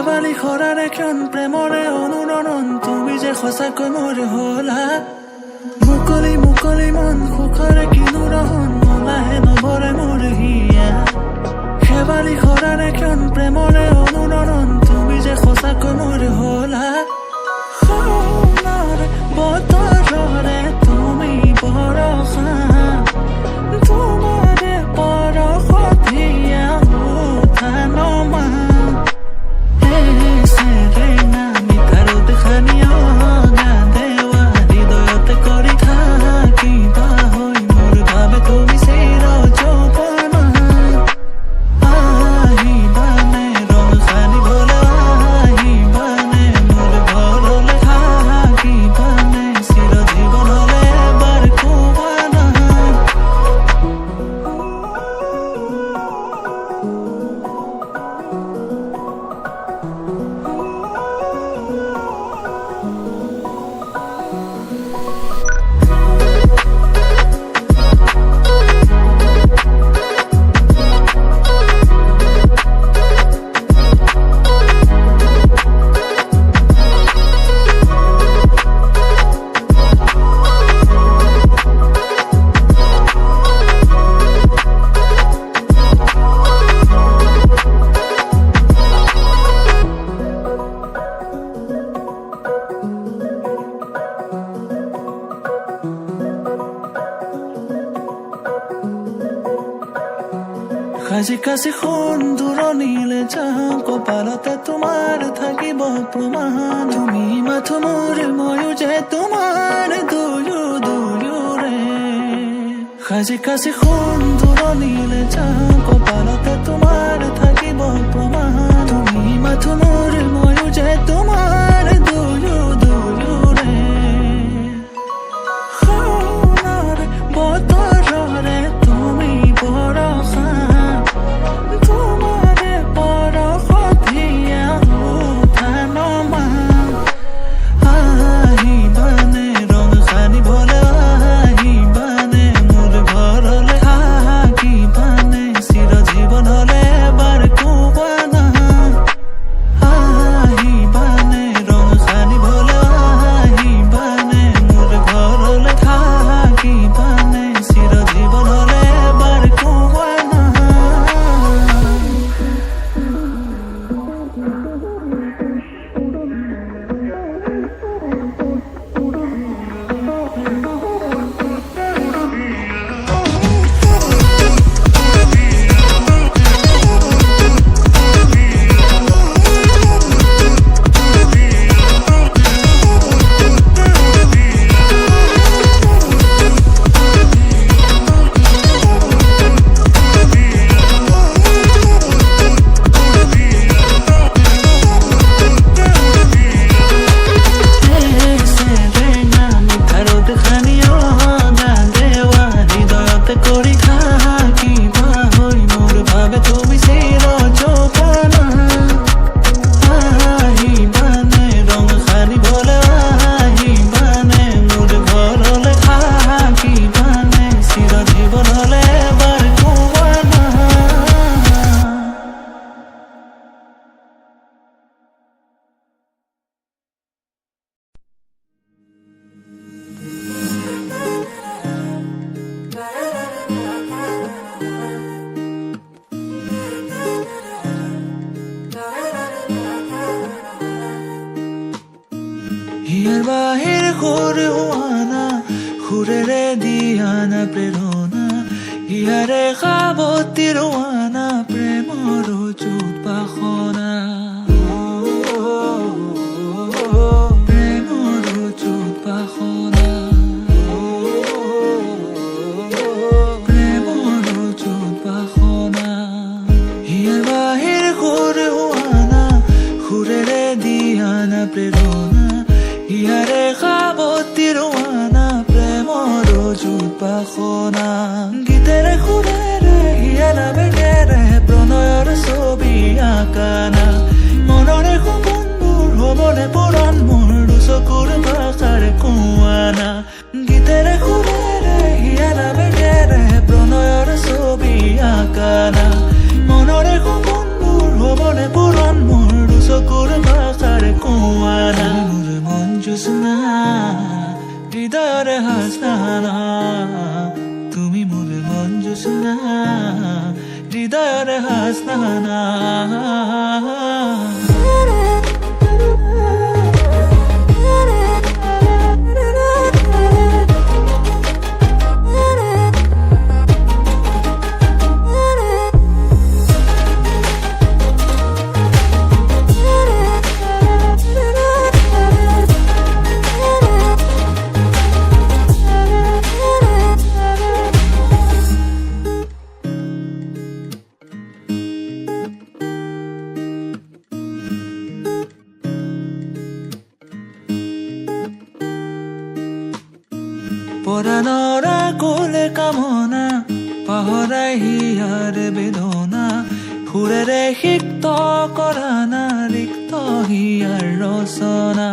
শেৱালি খৰাৰ এখন প্ৰেমৰে অনুৰণন তুমি যে সঁচাকৈ মোৰ হলা মুকলি মুকলি মন সুখৰে কিনো ৰহন মলাহে নভৰে মোৰ হিয়া শেৱালি খৰাৰ এখন প্ৰেমৰে অনুৰণন তুমি যে সঁচাকৈ মোৰ হলা সোণৰ বতৰৰে তুমি বৰষা তোমাৰে পৰশত হিয়া উঠা নমা সেৰেঙা মিঠাৰত খানিও গান দেৱা হৃদয়তে কৰি থাকিবা হৈ মোৰ ভাবে তুমি চিৰ যৌৱনা আহিবানে ৰং সানিবলৈ আহিবানে মোৰ ঘৰলৈ থাকিবানে চিৰ জীৱনলৈ এবাৰ কোৱানা সাজি কাছি সোণ দূৰণিলে যাম কপালতে তোমাৰ থাকিব প্ৰমাণ তুমি মাথো মোৰ ময়ো যে তোমাৰ দুয়োৰে সাজি কাছি সোণ দূৰণিলে যাম কপালতে তোমাৰ থাকিব প্ৰমাণ তুমি মাথো মোৰ ময়ো যে তোমাৰ দুয়োৰে সোণৰ বতৰৰে তুমি বৰষা তোমাৰে পৰশত হিয়া উঠা নমা আহিবানে ৰং সানিবলৈ আহিবানে মোৰ ঘৰলৈ থাকিবানে চিৰ জীৱনলৈ এবাৰ কোৱানা আহিবানে ৰং সানিবলৈ আহিবানে মোৰ ঘৰলৈ থাকিবানে চিৰ জীৱনলৈ এবাৰ কোৱানা সেৰেঙা মিঠাৰত খানিও গান দেৱা হৃদয়তে কৰি থাকিবা হৈ মোৰ ভাবে তুমি চিৰ যৌৱনা আহিবানে ৰং সানিবলৈ আহিবানে মোৰ ঘৰলৈ থাকিবানে চিৰ জীৱনলৈ এবাৰ কোৱানা হিয়াৰ বাহিৰ সুৰ হোৱানা সুৰেৰে দিয়ানা প্ৰেৰণা হিয়াৰে সাৱতী ৰোৱানা প্ৰেমৰ উদ্ভাসনা প্ৰেমৰ উদ্ভাসনা প্ৰেমৰ উদ্ভাসনা হিয়াৰ বাহিৰ সুৰ হোৱানা সুৰেৰে দিয়ানা প্ৰেৰণা হিয়াৰে সাৱতী ৰোৱানা প্ৰেমৰ উদ্ভাসনা গীতেৰে সুৰেৰে হিয়াৰা বেগেৰে প্ৰণয়ৰ ছবি আঁকানা মনৰে সপোনবোৰ হ'বনে পূৰণ মোৰ দুচকুৰ ভাষাৰে কোৱানা গীতেৰে সুৰেৰে হিয়াৰা বেগেৰে প্ৰণয়ৰ ছবি আঁকানা মনৰে সপোনবোৰ হ'বনে পূৰণ মোৰ দুচকুৰ পৰাণৰ কোলে কামনা পাহৰাই হিয়াৰ বেদনা সুৰেৰে সিক্ত কৰা না ৰিক্ত হিয়াৰ ৰচনা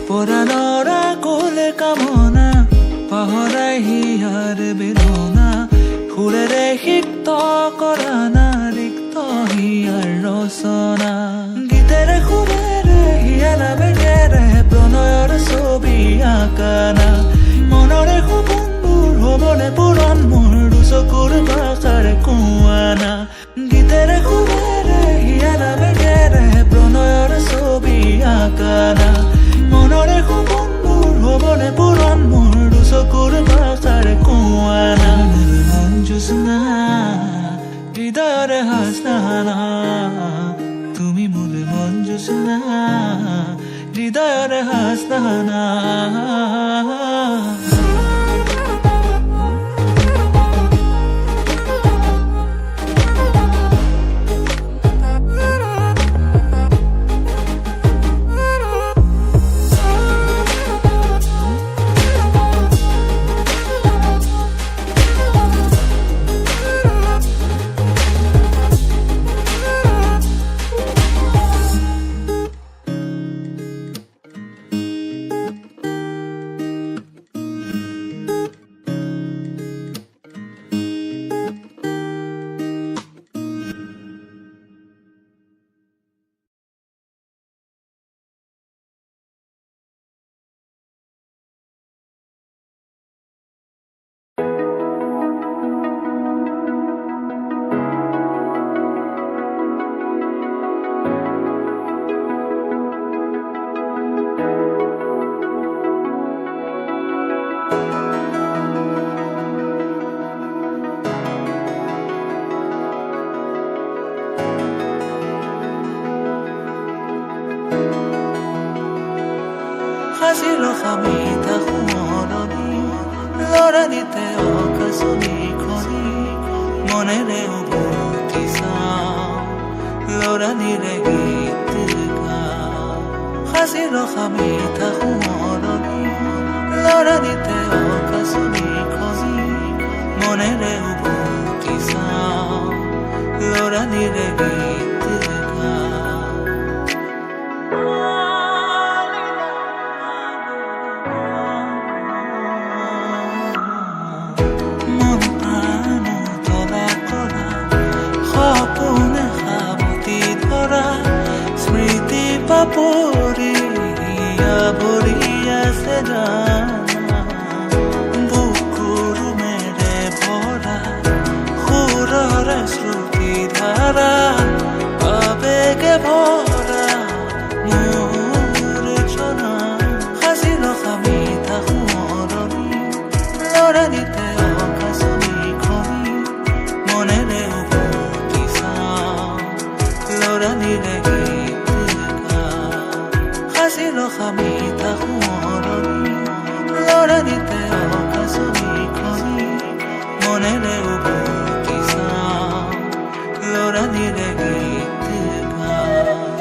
পৰাণৰ কোলে কামনা পাহৰাই হিয়াৰ বেদনা সুৰেৰে সিক্ত কৰা না ৰিক্ত হিয়াৰ ৰচনা গীতেৰে সুৰেৰে হিয়াৰ বেগেৰে প্ৰণয়ৰ ছবি আঁকানা মনৰে সপোনবোৰ হ'বনে পূৰণ মোৰ দুচকুৰ ভাষাৰে কোৱানা গীতেৰে সুৰেৰে হিয়াৰ বেগেৰে প্ৰণয়ৰ ছবি আঁকানা মনৰে সপোনবোৰ হ'বনে পূৰণ মোৰ দুচকুৰ ভাষাৰে কোৱানা মন জোছনা হৃদয়ৰে হাসনা তুমি মোৰ মন জোছনা হৃদয়ৰে হাসনা সাঁচি ৰখা মিঠা সোঁৱৰণি লৰালিতে অকাশনি খনি মনেৰে উভতি চাওঁ লৰালিৰে গীত গাওঁ সাঁচি ৰখা মিঠা সোঁৱৰণি লৰালিতে অকাশনি খনি মনেৰে উভতি চাওঁ লৰালিৰে গীত পাপৰি আৱৰি আছে জানা বুকুৰ মেৰে ভৰা সুৰৰে শ্ৰুতি ধাৰা আবেগে ভৰা মোৰ জনা সাঁচি ৰখা মিঠা সোঁৱৰণি লৰালিতে অকাশনি খনি মনেৰে উভতি চাওঁ লৰালিৰে সাঁচি ৰখা মিঠা সোঁৱৰণি লৰালিতে অকাশনি খনি মনেৰে উভতি চাওঁ লৰালিৰে গীত গাওঁ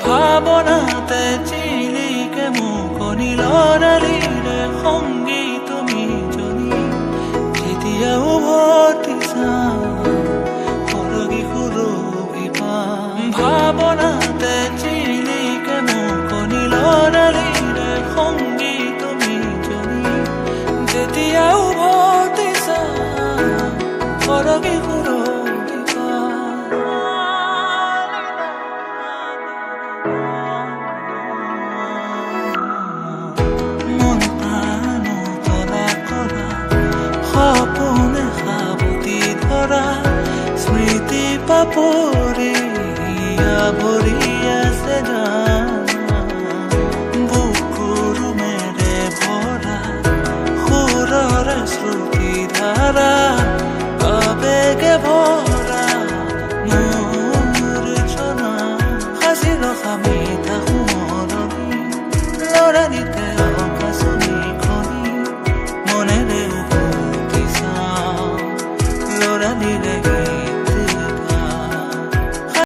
ভাৱনাতে চিলিকে মুকনি লৰালিৰে সংগী তুমি জনী যেতিয়া উভতি চাওঁ সৰগী সুৰভি পাওঁ ভাৱনাতে চিলিকে মুকনি লৰালিৰে সংগী তুমি জনী যেতিয়া উভতি চাওঁ সৰগী সুৰভি পাওঁ পৰিয়া ভৰি আছে জানা বুকুৰ মেৰে ভৰা সুৰৰে শ্ৰুতি ধাৰা আবেগে ভৰা মোৰ জনা সাজি ৰখা মিঠা সোঁৱৰণি লৰালিতে অকাশনি খনি মনেৰে উভতি চাওঁ লৰালিৰে